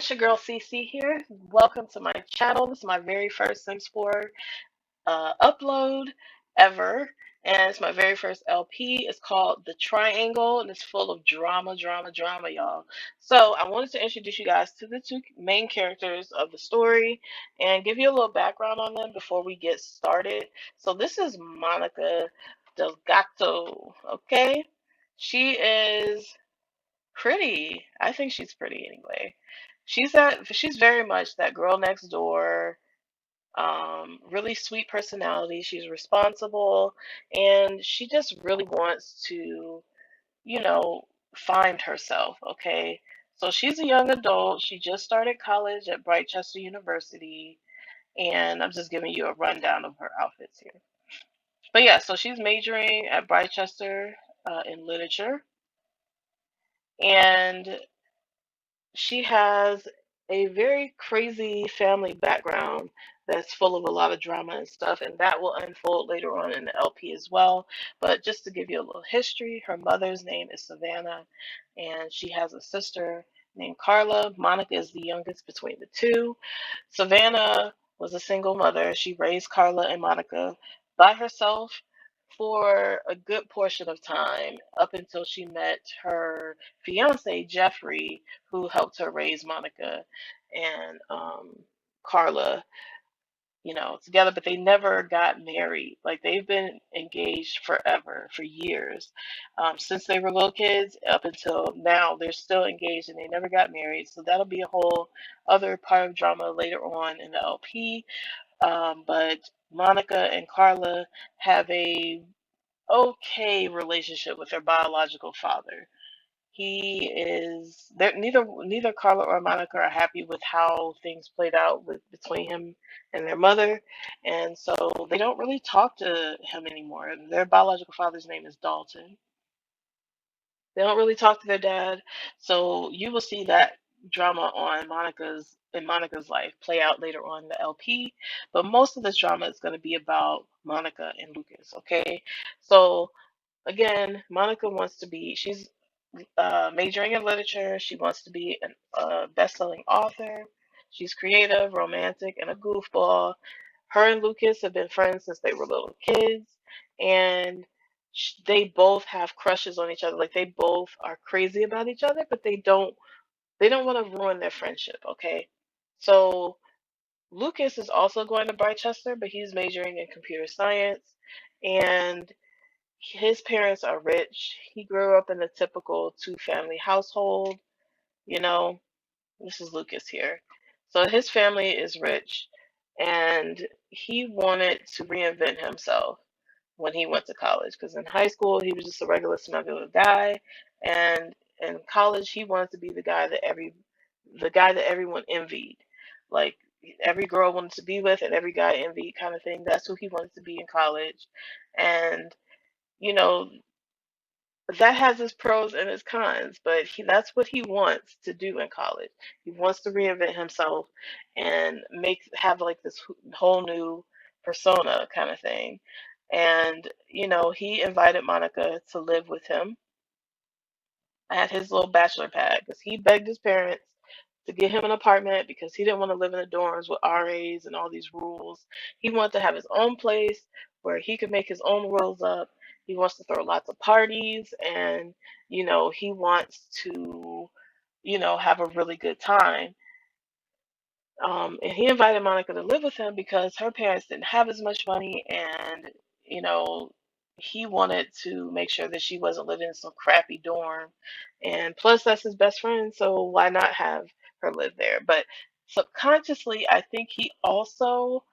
it's your girl CC here. Welcome to my channel. This is my very first Sims 4 upload ever, and it's my very first LP. It's called The Triangle, and it's full of drama, drama, drama, y'all. So I wanted to introduce you guys to the two main characters of the story and give you a little background on them before we get started. So this is Monica Delgato, okay? She is pretty. I think she's pretty anyway. She's very much that girl next door, really sweet personality. She's responsible and she just really wants to, you know, find herself, okay? So she's a young adult. She just started college at Brightchester University, and I'm just giving you a rundown of her outfits here. But yeah, so she's majoring at Brightchester in literature, and she has a very crazy family background that's full of a lot of drama and stuff, and that will unfold later on in the LP as well. But just to give you a little history, her mother's name is Savannah, and she has a sister named Carla. Monica is the youngest between the two. Savannah was a single mother. She raised Carla and Monica by herself for a good portion of time up until she met her fiance, Jeffrey, who helped her raise Monica and Carla, together, but they never got married. Like they've been engaged forever, for years, since they were little kids up until now. They're still engaged and they never got married. So that'll be a whole other part of drama later on in the LP. But Monica and Carla have a okay relationship with their biological father. He is there. Neither Carla or Monica are happy with how things played out between him and their mother, and so they don't really talk to him anymore. Their biological father's name is Dalton. They don't really talk to their dad, so you will see that drama on Monica's life play out later on in the LP. But most of this drama is going to be about Monica and Lucas. Okay, so again, Monica wants to be. She's majoring in literature. She wants to be a best-selling author. She's creative, romantic, and a goofball. Her and Lucas have been friends since they were little kids, and they both have crushes on each other. Like they both are crazy about each other, but they don't want to ruin their friendship. Okay, so Lucas is also going to Brightchester, but he's majoring in computer science, and his parents are rich. He grew up in a typical two-family household. You know, this is Lucas here. So his family is rich, and he wanted to reinvent himself when he went to college. Because in high school, he was just a regular smuggler guy, and in college, he wanted to be the guy that everyone envied. Like every girl wanted to be with, and every guy envied, kind of thing. That's who he wanted to be in college, and you know that has its pros and its cons, but that's what he wants to do in college. He wants to reinvent himself and have like this whole new persona kind of thing. And, he invited Monica to live with him at his little bachelor pad because he begged his parents to get him an apartment because he didn't want to live in the dorms with RAs and all these rules. He wanted to have his own place where he could make his own rules up. He wants to throw lots of parties and, he wants to, have a really good time. And he invited Monica to live with him because her parents didn't have as much money, and you know he wanted to make sure that she wasn't living in some crappy dorm. And plus, that's his best friend, so why not have her live there? But subconsciously, I think he also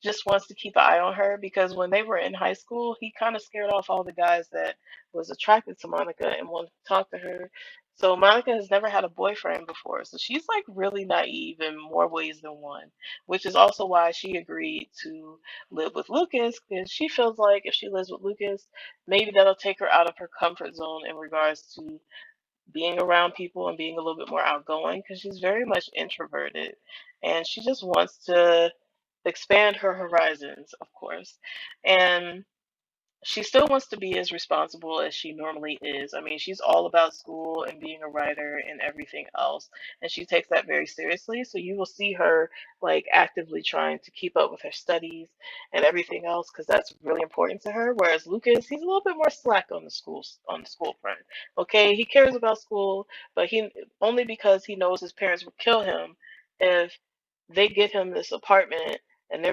just wants to keep an eye on her because when they were in high school, he kind of scared off all the guys that was attracted to Monica and wanted to talk to her. So Monica has never had a boyfriend before, so she's like really naive in more ways than one, which is also why she agreed to live with Lucas because she feels like if she lives with Lucas, maybe that'll take her out of her comfort zone in regards to being around people and being a little bit more outgoing because she's very much introverted and she just wants to expand her horizons, of course. And she still wants to be as responsible as she normally is. I mean, she's all about school and being a writer and everything else, and she takes that very seriously. So you will see her like actively trying to keep up with her studies and everything else because that's really important to her. Whereas Lucas, he's a little bit more slack on the school front. Okay, he cares about school, but he only because he knows his parents would kill him if they get him this apartment and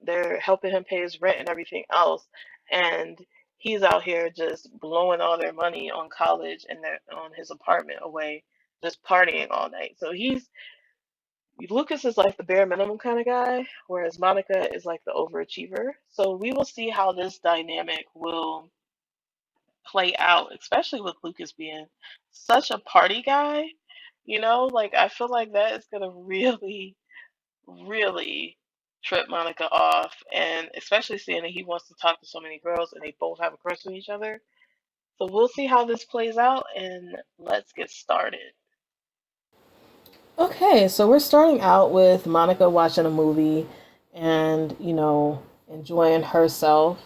they're helping him pay his rent and everything else, and he's out here just blowing all their money on college and on his apartment away, just partying all night. So he's Lucas is like the bare minimum kind of guy, whereas Monica is like the overachiever. So we will see how this dynamic will play out, especially with Lucas being such a party guy. Like I feel like that is gonna really, really trip Monica off, and especially seeing that he wants to talk to so many girls and they both have a crush on each other. So we'll see how this plays out, and let's get started. Okay, so we're starting out with Monica watching a movie and, enjoying herself.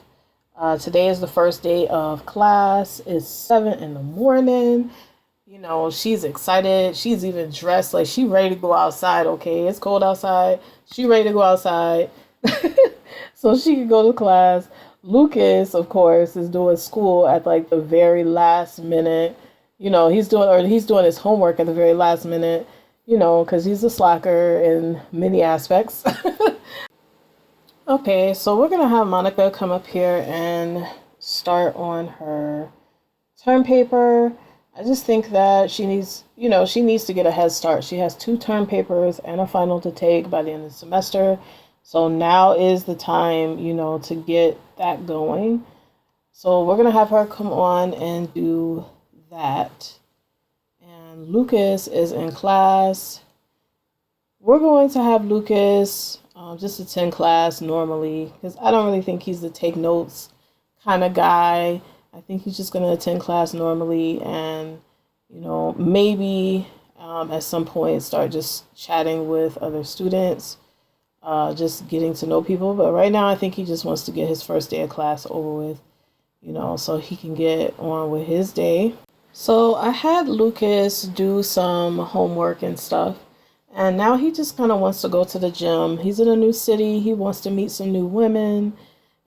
Today is the first day of class. It's 7 in the morning. She's excited. She's even dressed like she ready to go outside, okay? It's cold outside. She ready to go outside so she can go to class. Lucas, of course, is doing school at like the very last minute. He's doing his homework at the very last minute, because he's a slacker in many aspects. Okay, so we're going to have Monica come up here and start on her term paper. I just think that she needs to get a head start. She has 2 term papers and a final to take by the end of the semester. So now is the time, to get that going. So we're going to have her come on and do that. And Lucas is in class. We're going to have Lucas just attend class normally because I don't really think he's the take notes kind of guy. I think he's just going to attend class normally and, maybe at some point start just chatting with other students, just getting to know people. But right now, I think he just wants to get his first day of class over with, so he can get on with his day. So I had Lucas do some homework and stuff. And now he just kind of wants to go to the gym. He's in a new city. He wants to meet some new women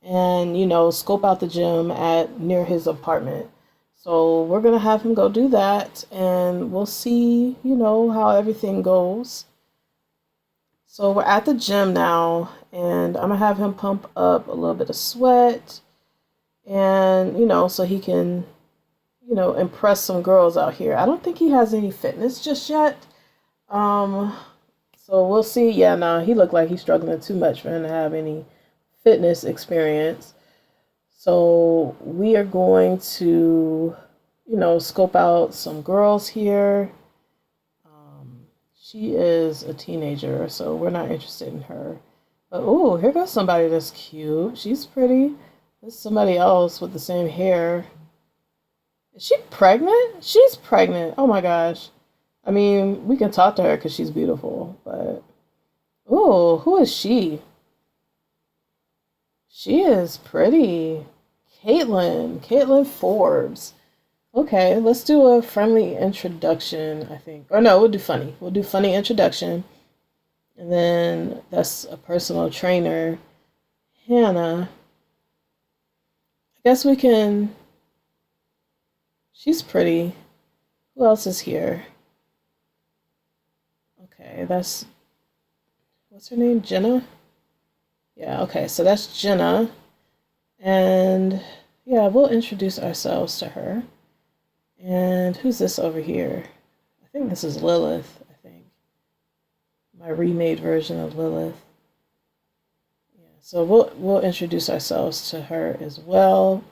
and, scope out the gym at near his apartment. So we're going to have him go do that and we'll see, how everything goes. So we're at the gym now and I'm going to have him pump up a little bit of sweat and, so he can, impress some girls out here. I don't think he has any fitness just yet. So we'll see. Yeah, no, he looked like he's struggling too much for him to have any fitness experience. So we are going to, scope out some girls here. She is a teenager, so we're not interested in her. But oh, here goes somebody that's cute. She's pretty. There's somebody else with the same hair. Is she pregnant? She's pregnant. Oh my gosh. I mean, we can talk to her because she's beautiful, but oh, who is she? She is pretty. Caitlin Forbes. Okay, let's do a friendly introduction, I think. Or no, we'll do funny. We'll do funny introduction. And then that's a personal trainer, Hannah. I guess we can. She's pretty. Who else is here? Okay, what's her name? Jenna? Yeah, okay, so that's Jenna. And yeah, we'll introduce ourselves to her. And who's this over here? I think this is Lilith, I think. My remade version of Lilith. Yeah, so we'll introduce ourselves to her as well.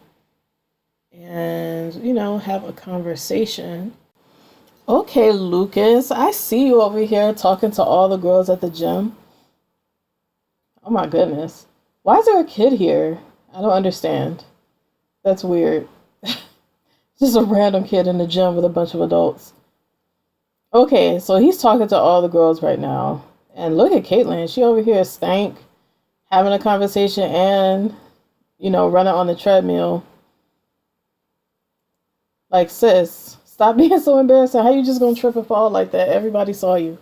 And, have a conversation. Okay, Lucas, I see you over here talking to all the girls at the gym. Oh my goodness. Why is there a kid here? I don't understand. That's weird. Just a random kid in the gym with a bunch of adults. Okay, so he's talking to all the girls right now. And look at Caitlin. She over here stank, having a conversation and, running on the treadmill. Like, sis, stop being so embarrassing. How you just gonna trip and fall like that? Everybody saw you.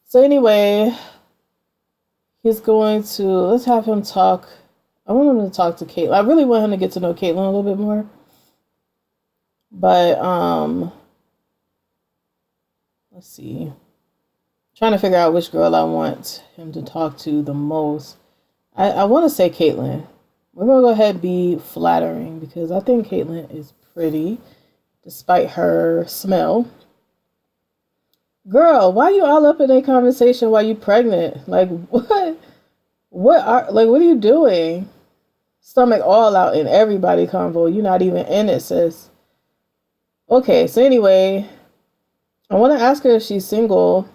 So anyway, let's have him talk. I want him to talk to Caitlin. I really want him to get to know Caitlin a little bit more. But, let's see. Trying to figure out which girl I want him to talk to the most. I want to say Caitlin. We're going to go ahead and be flattering because I think Caitlin is pretty despite her smell. Girl, why you all up in a conversation while you pregnant? Like, what? What are you doing? Stomach all out in everybody convo. You're not even in it, sis. Okay, so anyway, I want to ask her if she's single.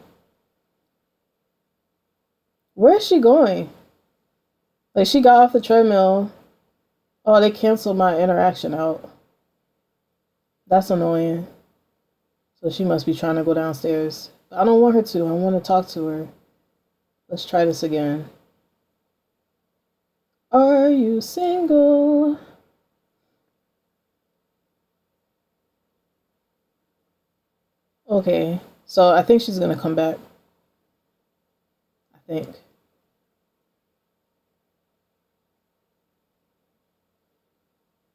Where is she going? Like, she got off the treadmill. Oh, they canceled my interaction out. That's annoying. So she must be trying to go downstairs. I don't want her to. I want to talk to her. Let's try this again. Are you single? Okay, so I think she's going to come back. I think.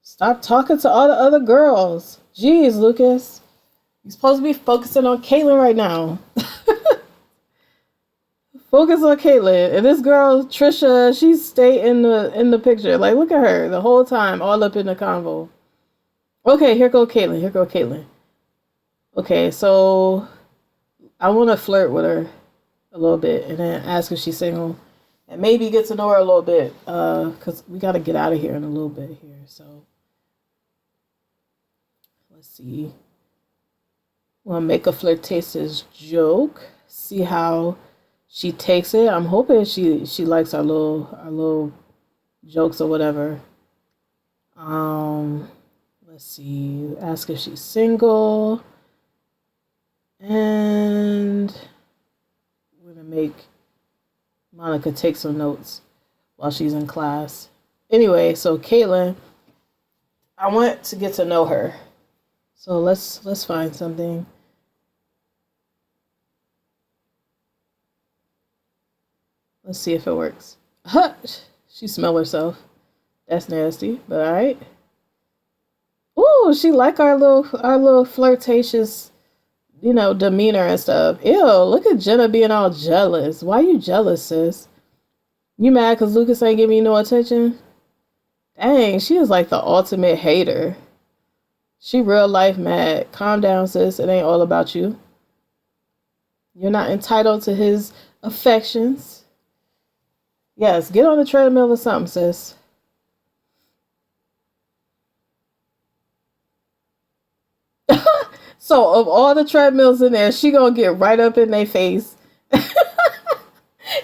Stop talking to all the other girls. Jeez, Lucas. You're supposed to be focusing on Caitlin right now. Focus on Caitlin. And this girl, Trisha, she stayed in the picture. Like, look at her the whole time, all up in the convo. Okay, here go Caitlin. Okay, so I want to flirt with her a little bit and then ask if she's single. And maybe get to know her a little bit. Because we got to get out of here in a little bit here. So, let's see. We'll make a flirtatious joke. See how she takes it. I'm hoping she likes our little jokes or whatever. Let's see. Ask if she's single. And we're gonna make Monica take some notes while she's in class. Anyway, so Caitlin, I want to get to know her. So let's find something. Let's see if it works. Huh! She smelled herself. That's nasty, but all right. Ooh, she like our little flirtatious, demeanor and stuff. Ew, look at Jenna being all jealous. Why you jealous, sis? You mad because Lucas ain't giving you no attention? Dang, she is like the ultimate hater. She real life mad. Calm down, sis. It ain't all about you. You're not entitled to his affections. Yes, get on the treadmill or something, sis. So, of all the treadmills in there, she gonna get right up in their face.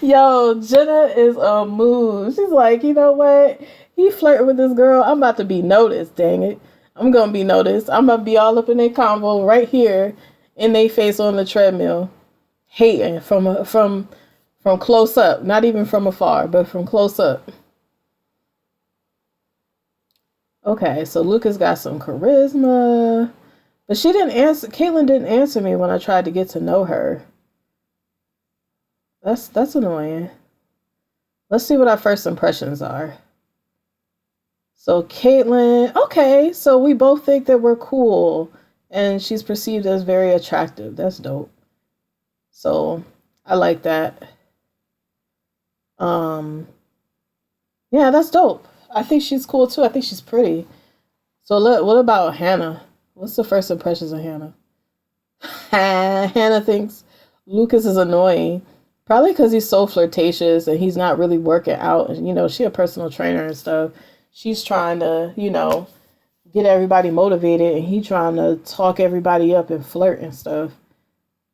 Yo, Jenna is a mood. She's like, you know what? He flirting with this girl. I'm about to be noticed, dang it. I'm gonna be noticed. I'm gonna be all up in their convo right here in their face on the treadmill. Hating from close up. Not even from afar, but from close up. Okay, so Lucas got some charisma. But she didn't answer. Caitlin didn't answer me when I tried to get to know her. That's annoying. Let's see what our first impressions are. So Caitlin, okay, so we both think that we're cool, and she's perceived as very attractive. That's dope. So I like that. Yeah, that's dope. I think she's cool too. I think she's pretty. So what about Hannah? What's the first impressions of Hannah? Hannah thinks Lucas is annoying. Probably because he's so flirtatious and he's not really working out. She a personal trainer and stuff. She's trying to, get everybody motivated, and he trying to talk everybody up and flirt and stuff.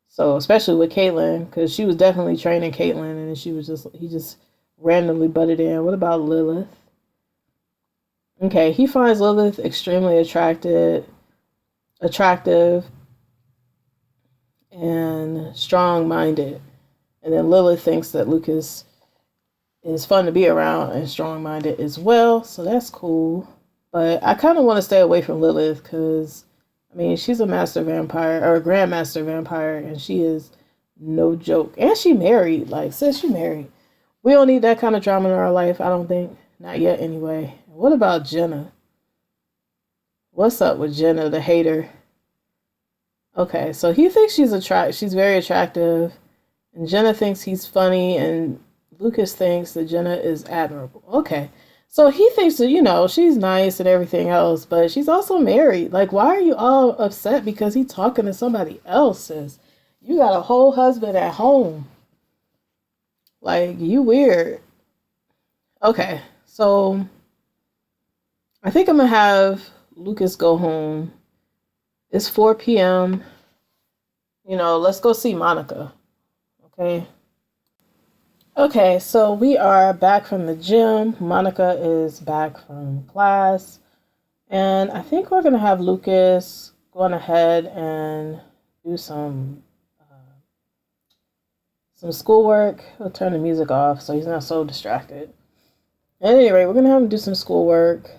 So especially with Caitlin, because she was definitely training Caitlin, and he just randomly butted in. What about Lilith? Okay, he finds Lilith extremely attractive and strong-minded. And then Lilith thinks that Lucas is fun to be around and strong-minded as well, so that's cool. But I kind of want to stay away from Lilith because, I mean, she's a master vampire or a grandmaster vampire, and she is no joke. And she married, like, sis, she married. We don't need that kind of drama in our life, I don't think. Not yet, anyway. What about Jenna? What's up with Jenna, the hater? Okay, so he thinks she's very attractive, and Jenna thinks he's funny, and Lucas thinks that Jenna is admirable. Okay. So he thinks that, she's nice and everything else, but she's also married. Like, why are you all upset because he's talking to somebody else, sis? You got a whole husband at home. Like, you weird. Okay, so I think I'm going to have Lucas go home. It's 4 p.m. Let's go see Monica. Okay? Okay, so we are back from the gym. Monica is back from class. And I think we're going to have Lucas go on ahead and do some schoolwork. He'll turn the music off so he's not so distracted. At any rate, we're going to have him do some schoolwork.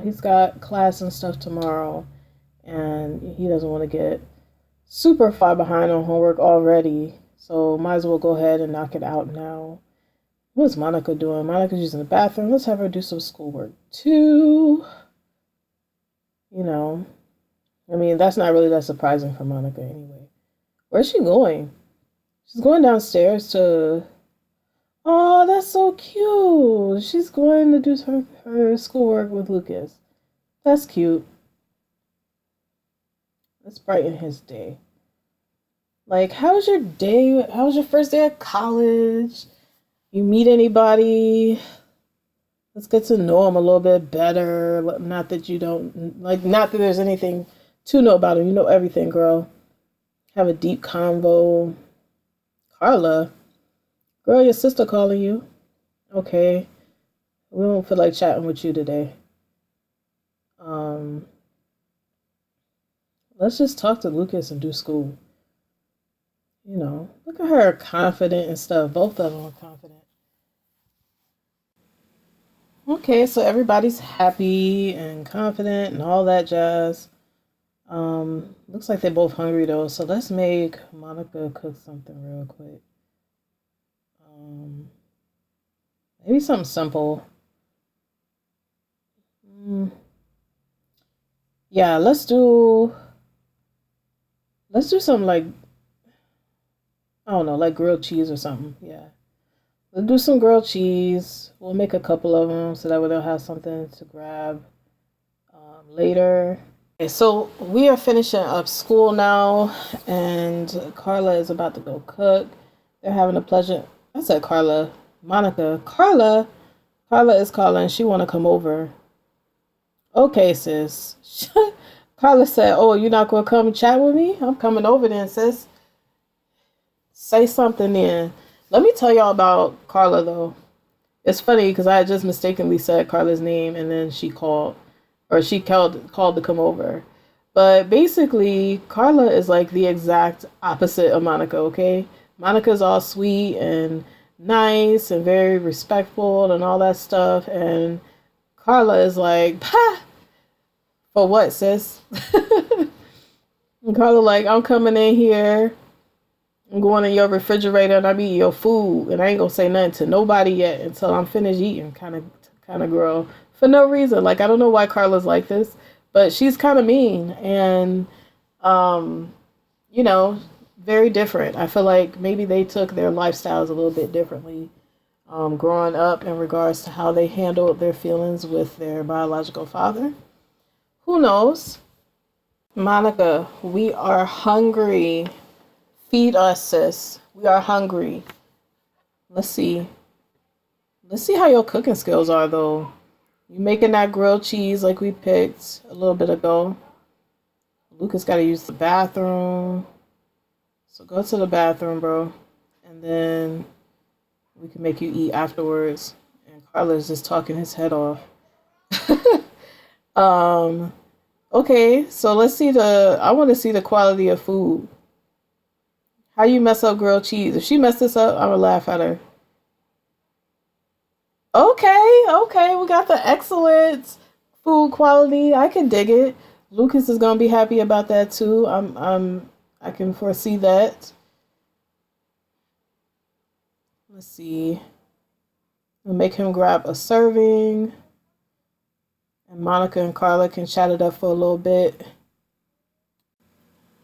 He's got class and stuff tomorrow. And he doesn't want to get super far behind on homework already. So might as well go ahead and knock it out now. What's Monica doing? Monica's using the bathroom. Let's have her do some schoolwork too. That's not really that surprising for Monica anyway. Where's she going? She's going downstairs to... Oh, that's so cute. She's going to do her schoolwork with Lucas. That's cute. Let's brighten his day. Like, how's your day? How's your first day at college? You meet anybody? Let's get to know him a little bit better. Not that there's anything to know about him. You know everything, girl. Have a deep convo. Carla, girl, your sister calling you. Okay. We don't feel like chatting with you today. Let's just talk to Lucas and do school. Look at her, confident and stuff. Both of them are confident. Okay, so everybody's happy and confident and all that jazz. Looks like they're both hungry though, so let's make Monica cook something real quick. Maybe something simple. Yeah, let's do something like, I don't know, like grilled cheese or something. Yeah. Let's do some grilled cheese. We'll make a couple of them so that way they'll have something to grab later. Okay, so we are finishing up school now, and Carla is about to go cook. They're having a pleasant... I said Carla. Monica. Carla is calling. She want to come over. Okay, sis. Carla said, oh, you're not going to come chat with me? I'm coming over then, sis. Say something then. Let me tell y'all about Carla, though. It's funny because I had just mistakenly said Carla's name, and then she called to come over. But basically, Carla is like the exact opposite of Monica, okay? Monica's all sweet and nice and very respectful and all that stuff. And Carla is like, ha! For what, sis? And Carla like, I'm coming in here. I'm going in your refrigerator and I'm eating your food. And I ain't going to say nothing to nobody yet until I'm finished eating, kind of girl. For no reason. Like, I don't know why Carla's like this. But she's kind of mean. And, very different. I feel like maybe they took their lifestyles a little bit differently growing up in regards to how they handled their feelings with their biological father. Who knows? Monica, we are hungry. Feed us, sis. We are hungry. Let's see how your cooking skills are, though. You making that grilled cheese like we picked a little bit ago. Lucas got to use the bathroom. So go to the bathroom, bro. And then we can make you eat afterwards. And Carla's just talking his head off. Okay, so let's see I want to see the quality of food. How you mess up grilled cheese? If she messed this up, I'm going to laugh at her. Okay, we got the excellent food quality. I can dig it. Lucas is gonna be happy about that too. I can foresee that. Let's see. We'll make him grab a serving, and Monica and Carla can chat it up for a little bit.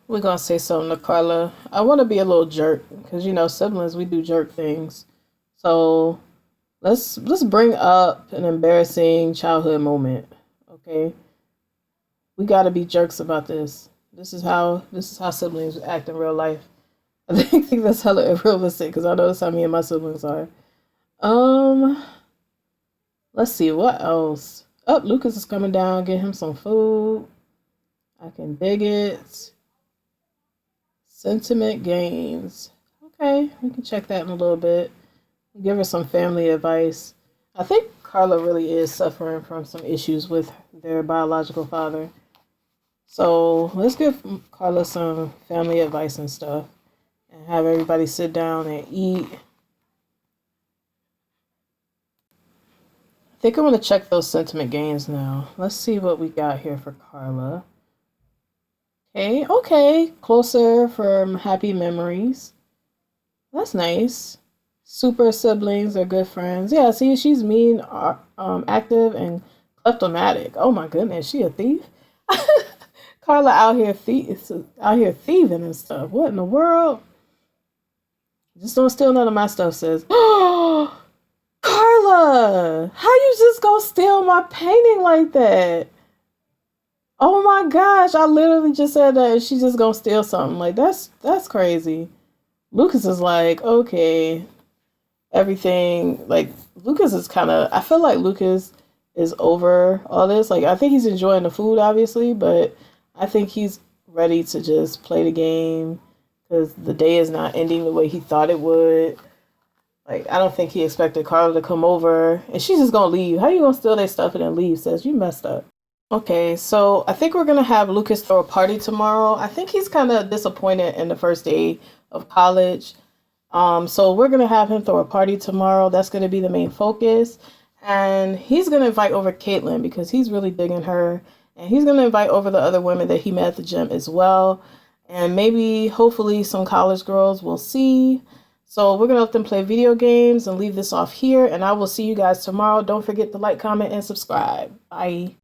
We're gonna say something to Carla. I want to be a little jerk because siblings, we do jerk things. So let's bring up an embarrassing childhood moment. Okay, we got to be jerks about this. This is how siblings act in real life. I think that's hella realistic because I know that's how me and my siblings are. Um, let's see what else. Oh, Lucas is coming down. Get him some food. I can dig it. Sentiment gains. Okay, we can check that in a little bit. Give her some family advice. I think Carla really is suffering from some issues with their biological father. So let's give Carla some family advice and stuff and have everybody sit down and eat. I think I'm going to check those sentiment gains now. Let's see what we got here for Carla. Okay, closer from happy memories. That's nice. Super siblings are good friends. Yeah, see, she's mean, active, and kleptomatic. Oh my goodness, she a thief? Carla out here thieving and stuff. What in the world? Just don't steal none of my stuff, sis. Oh, Carla, how you just gonna steal my painting like that? Oh my gosh, I literally just said that and she just gonna steal something. Like that's crazy. Lucas is like, okay, everything like Lucas is I feel like Lucas is over all this. Like I think he's enjoying the food obviously, but I think he's ready to just play the game because the day is not ending the way he thought it would. Like I don't think he expected Carla to come over and she's just gonna leave. How you gonna steal their stuff and then leave? Says you messed up. Okay, so I think we're gonna have Lucas throw a party tomorrow. I think he's kind of disappointed in the first day of college. So we're gonna have him throw a party tomorrow. That's gonna be the main focus, and he's gonna invite over Caitlin because he's really digging her, and he's gonna invite over the other women that he met at the gym as well, and maybe hopefully some college girls. We'll see. So we're gonna let them play video games and leave this off here, and I will see you guys tomorrow. Don't forget to like, comment, and subscribe. Bye.